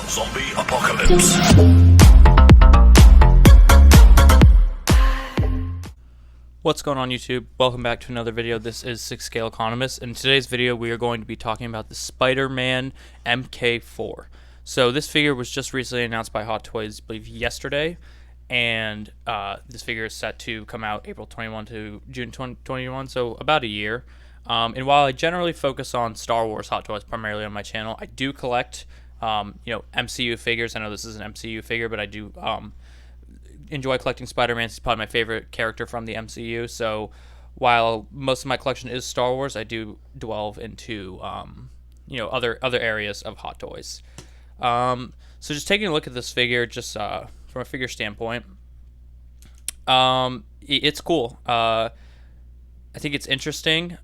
Zombie Apocalypse. What's going on, YouTube? Welcome back to another video. This is 6 Scale Economist. In today's video, we are going to be talking about the Spider-Man MK4. So this figure was just recently announced by Hot Toys, I believe yesterday, and this figure is set to come out April 21 to June 2021, so about a year. And while I generally focus on Star Wars Hot Toys primarily on my channel, I do collect, MCU figures. I know this is an MCU figure, but I do enjoy collecting Spider-Man. He's probably my favorite character from the MCU. So while most of my collection is Star Wars, I do delve into other areas of Hot Toys. So just taking a look at this figure, just from a figure standpoint, it's cool. I think it's interesting.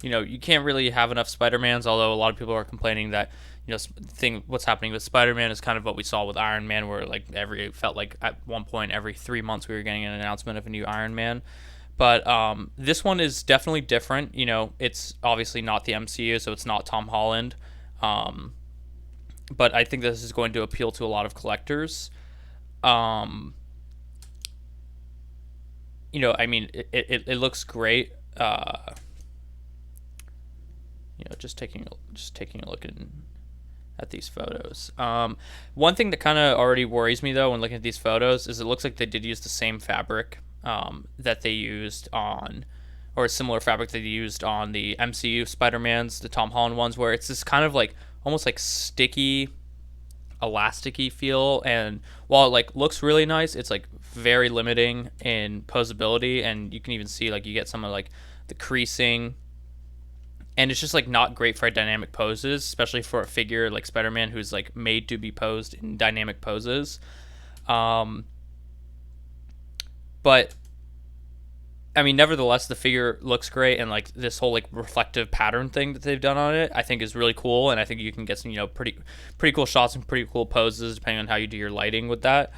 You can't really have enough Spider-Mans, although a lot of people are complaining that, what's happening with Spider-Man is kind of what we saw with Iron Man, where felt like at one point every 3 months we were getting an announcement of a new Iron Man. But this one is definitely different. It's obviously not the MCU, so it's not Tom Holland. But I think this is going to appeal to a lot of collectors. It looks great. Just taking a look at these photos. One thing that kind of already worries me though when looking at these photos is it looks like they did use the same fabric that they used on, or a similar fabric they used on the MCU Spider-Mans, the Tom Holland ones, where it's this kind of like almost like sticky, elasticy feel, and while it looks really nice, it's very limiting in posability, and you can even see you get some of the creasing, and it's just not great for dynamic poses, especially for a figure like Spider-Man who's made to be posed in dynamic poses. But nevertheless, the figure looks great, and this whole reflective pattern thing that they've done on it, I think is really cool, and I think you can get some pretty cool shots and pretty cool poses depending on how you do your lighting with that.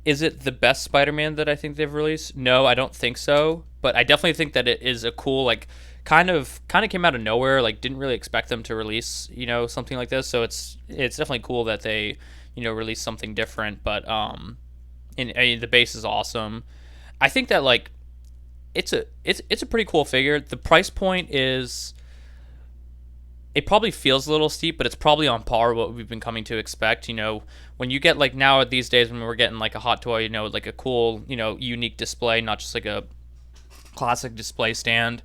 Is it the best Spider-Man that I think they've released? No, I don't think so, but I definitely think that it is a cool kind of came out of nowhere, didn't really expect them to release something like this, so it's definitely cool that they release something different. But the base is awesome. I think that it's a pretty cool figure. The price point is, it probably feels a little steep, but it's probably on par with what we've been coming to expect. When you get now these days when we're getting a hot toy, a cool, unique display, not just a classic display stand,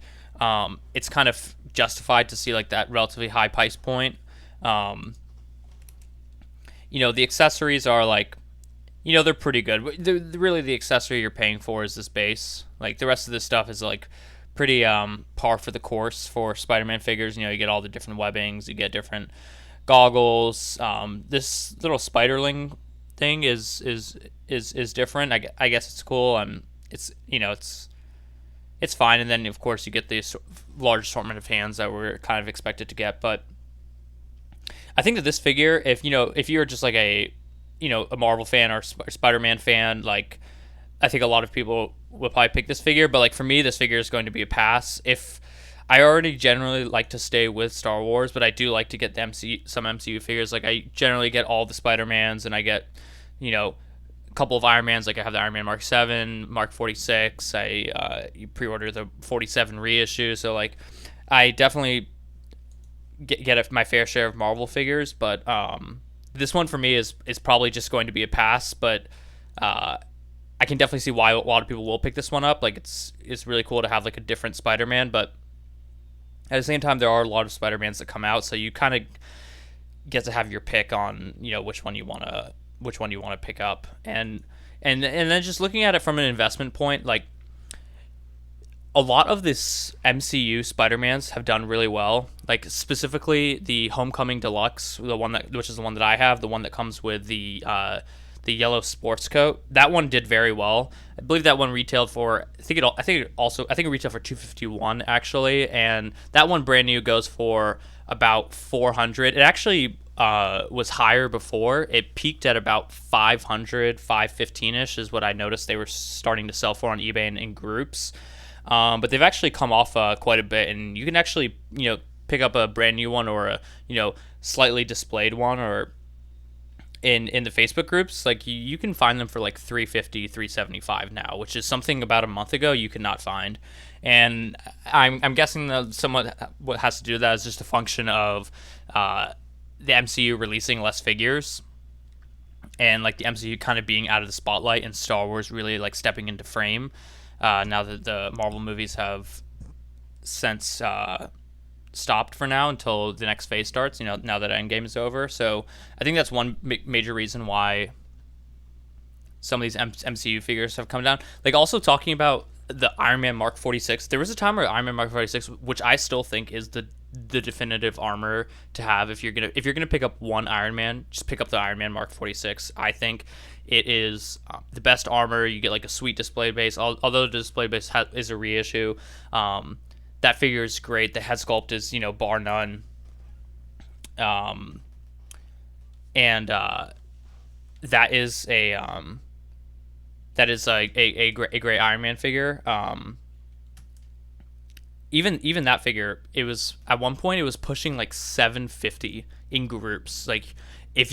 it's kind of justified to see that relatively high price point. The accessories are they're pretty good. Really, the accessory you're paying for is this base. The rest of this stuff is pretty par for the course for Spider-Man figures. You get all the different webbings, you get different goggles. This little spiderling thing is different. I guess it's cool. It's fine. And then of course you get the large assortment of hands that we're kind of expected to get. But I think that this figure, if you're just a Marvel fan or Spider-Man fan, I think a lot of people will probably pick this figure, but for me, this figure is going to be a pass. If I already generally like to stay with Star Wars, but I do like to get some MCU figures. I generally get all the Spider-Mans, and I get a couple of Iron Mans. I have the Iron Man Mark 7, Mark 46. You pre-order the 47 reissue, so I definitely get my fair share of Marvel figures. But this one for me is probably just going to be a pass, but I can definitely see why a lot of people will pick this one up. It's really cool to have a different Spider-Man, but at the same time, there are a lot of Spider-Mans that come out, so you kind of get to have your pick on which one you want to pick up, and then just looking at it from an investment point, a lot of this MCU Spider-Mans have done really well. Specifically the Homecoming Deluxe, which is the one that I have, the one that comes with the yellow sports coat. That one did very well. I believe that one retailed for, I think it retailed for $251 actually, and that one brand new goes for about $400. It actually was higher before. It peaked at about $500, $515ish is what I noticed they were starting to sell for on eBay and in groups. But they've actually come off quite a bit, and you can actually pick up a brand new one or a slightly displayed one, or in the Facebook groups, like you can find them for like 350, 375 now, which is something about a month ago you could not find. And I'm guessing that somewhat what has to do with that is just a function of the MCU releasing less figures, and like the MCU kind of being out of the spotlight, and Star Wars really like stepping into frame now that the Marvel movies have since stopped for now until the next phase starts, now that Endgame is over. So I think that's one major reason why some of these MCU figures have come down. Like, also talking about the Iron Man Mark 46, there was a time where Iron Man Mark 46, which I still think is the definitive armor to have if you're gonna pick up one Iron Man, just pick up the Iron Man Mark 46. I think it is the best armor. You get like a sweet display base, although the display base is a reissue. That figure is great. The head sculpt is, bar none. And that is a great Iron Man figure. Even that figure, it was at one point it was pushing like 750 in groups. Like, it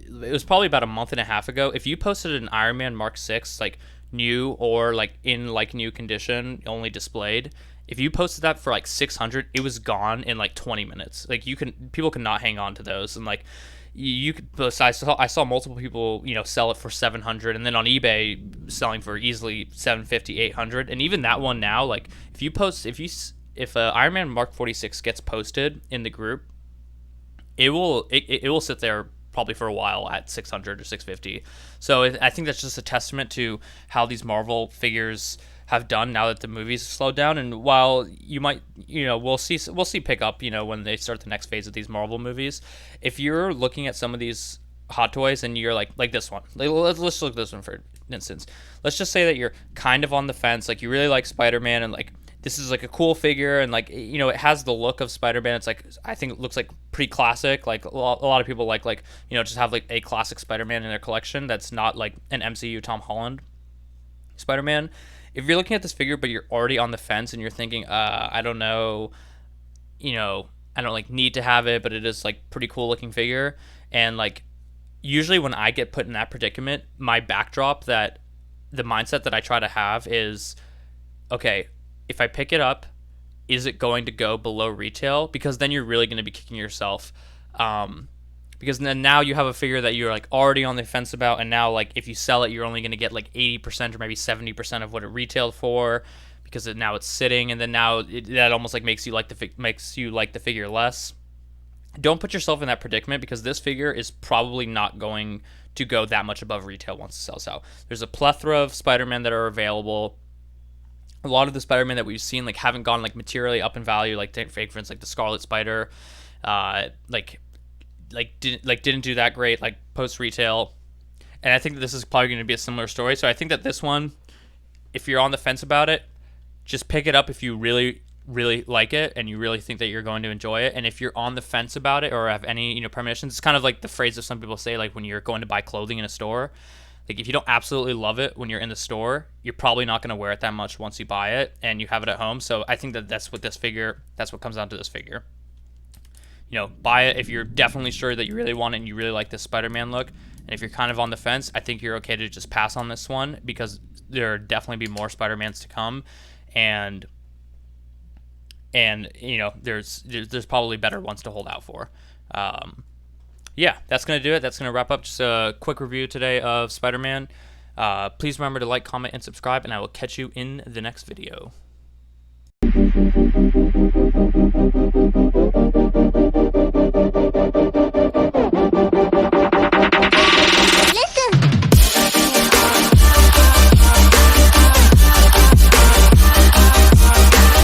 was probably about a month and a half ago. If you posted an Iron Man Mark 6 like new or like in like new condition, only displayed, if you posted that for like 600, it was gone in like 20 minutes. Like, people cannot hang on to those. And like, you could, I saw multiple people, sell it for 700, and then on eBay selling for easily 750, 800. And even that one now, like, if Iron Man Mark 46 gets posted in the group, it will sit there probably for a while at 600 or 650. So I think that's just a testament to how these Marvel figures have done now that the movies have slowed down. And while you might, we'll see pick up, when they start the next phase of these Marvel movies. If you're looking at some of these Hot Toys and you're like this one, let's look at this one for instance. Let's just say that you're kind of on the fence, like you really like Spider-Man, and like this is like a cool figure, and like, it has the look of Spider-Man. It's like, I think it looks like pretty classic. Like a lot of people like just have like a classic Spider-Man in their collection that's not like an MCU Tom Holland Spider-Man. If you're looking at this figure but you're already on the fence and you're thinking, I don't know, I don't like need to have it, but it is like pretty cool looking figure. And like, usually when I get put in that predicament, my backdrop, that the mindset that I try to have is, okay, if I pick it up, is it going to go below retail? Because then you're really going to be kicking yourself. Because then now you have a figure that you're like already on the fence about, and now like if you sell it, you're only going to get like 80% or maybe 70% of what it retailed for, because now it's sitting, and then now that almost like makes you like the figure less. Don't put yourself in that predicament, because this figure is probably not going to go that much above retail once it sells out. There's a plethora of Spider-Man that are available. A lot of the Spider-Man that we've seen like haven't gone like materially up in value, like for instance like the Scarlet Spider, didn't do that great like post retail. And I think that this is probably going to be a similar story. So I think that this one, if you're on the fence about it, just pick it up if you really really like it and you really think that you're going to enjoy it. And if you're on the fence about it or have any premonitions, it's kind of like the phrase that some people say, like when you're going to buy clothing in a store, like if you don't absolutely love it when you're in the store, you're probably not going to wear it that much once you buy it and you have it at home. So I think that that's what comes down to this figure. Buy it if you're definitely sure that you really want it and you really like this Spider-Man look. And if you're kind of on the fence, I think you're okay to just pass on this one, because there'll definitely be more Spider-Mans to come, and there's probably better ones to hold out for. Yeah, that's going to do it. That's going to wrap up just a quick review today of Spider-Man. Please remember to like, comment, and subscribe, and I will catch you in the next video.